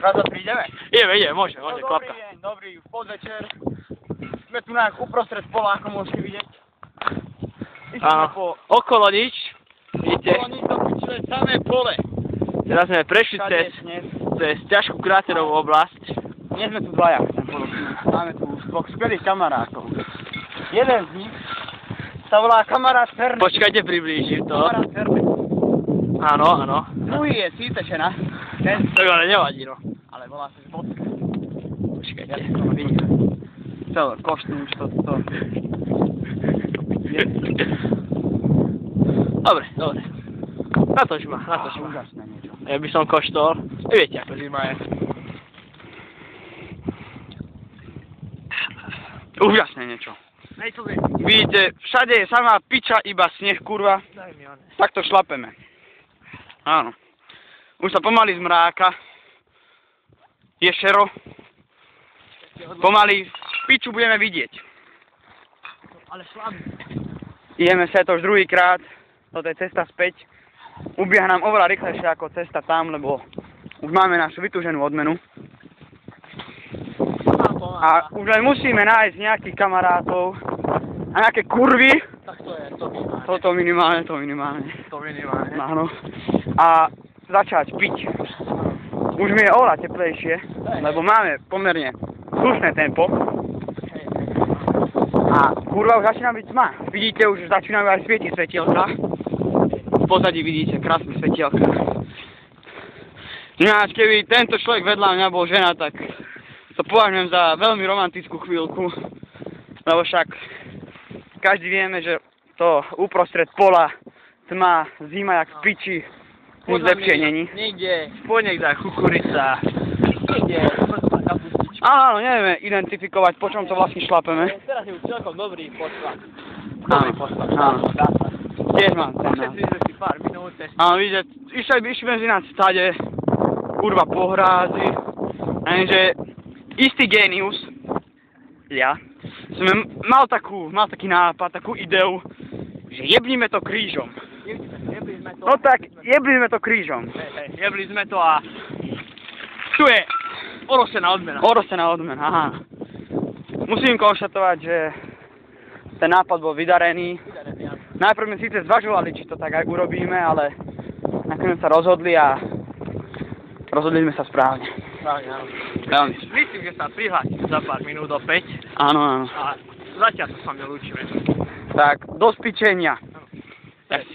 Raz za prídeme? Ideme, môže, klapka. Dobrý deň, dobrý podvečer. Sme tu nejak uprostred pola, ako môžete vidieť. Áno, okolo nič, vidíte? Okolo nič, to je samé pole. Teraz sme prešli cez ťažkú kráterovú oblasť. Nie sme tu dvaja, chcem podotknúť. Máme tu dvoch skvelých kamarátov. Jeden z nich sa volá kamarát Fernet. Počkajte, priblížim to. Kamarát Fernet. Áno. Druhý je Cítečena. To ale nevadí, no. Ale volá sa Zbotka. Počkajte. Ja som to videl. Chcel koštnúť toto. Dobre. Natoč ma. Úžasné niečo. Ja by som koštol. Viete, ako zima je. Úžasné niečo. Vidíte, všade je samá piča, iba sneh, kurva. Takto šlapeme. Áno. Už sa pomaly zmráka. Je šero. Pomaly piču budeme vidieť. Ale slabý. Ideme sa to už druhýkrát. Toto je cesta späť. Ubieha nám oveľa rýchlejšie ako cesta tam, lebo už máme našu vytúženú odmenu. A už len musíme nájsť nejakých kamarátov a nejaké kurvy. Tak to je, to minimálne. To minimálne. To minimálne. Áno. A začať piť. Už mi je oveľa teplejšie, lebo máme pomerne slušné tempo. A kurva už začína byť tma. Vidíte, už začínajú aj svietiť svetielka. V pozadí vidíte krásne svetielka. Ináč, keby tento človek vedľa mňa bol žena, tak to považujem za veľmi romantickú chvíľku. Lebo však každý vieme, že to uprostred pola, tma, zima jak v piči, nič lepšie není. Niekde spodnek za kukurica, niekde smrtná kapustička. Áno, nevieme identifikovať, po čom to vlastne šlapeme. Teraz je už celkom dobrý podklad. Áno. Tiež mám ten. Ušetrili si pár minút. Áno, vidíte, išli sme si na stade, kurva po hrázi, lenže istý génius, ja, mal taký nápad, takú ideu, že jebnime to krížom. No tak, jebli sme to krížom. Jebli sme to a tu je orosená odmena. Aha. Musím konštatovať, že ten nápad bol vydarený. Najprv sme síce zvažovali, či to tak aj urobíme, ale nakoniec sa rozhodli sme sa správne. Správne. Myslím, že sa prihlásim za pár minút opäť. Áno. A zatiaľ sa s vami lúčime. Tak, do spičenia. Yes.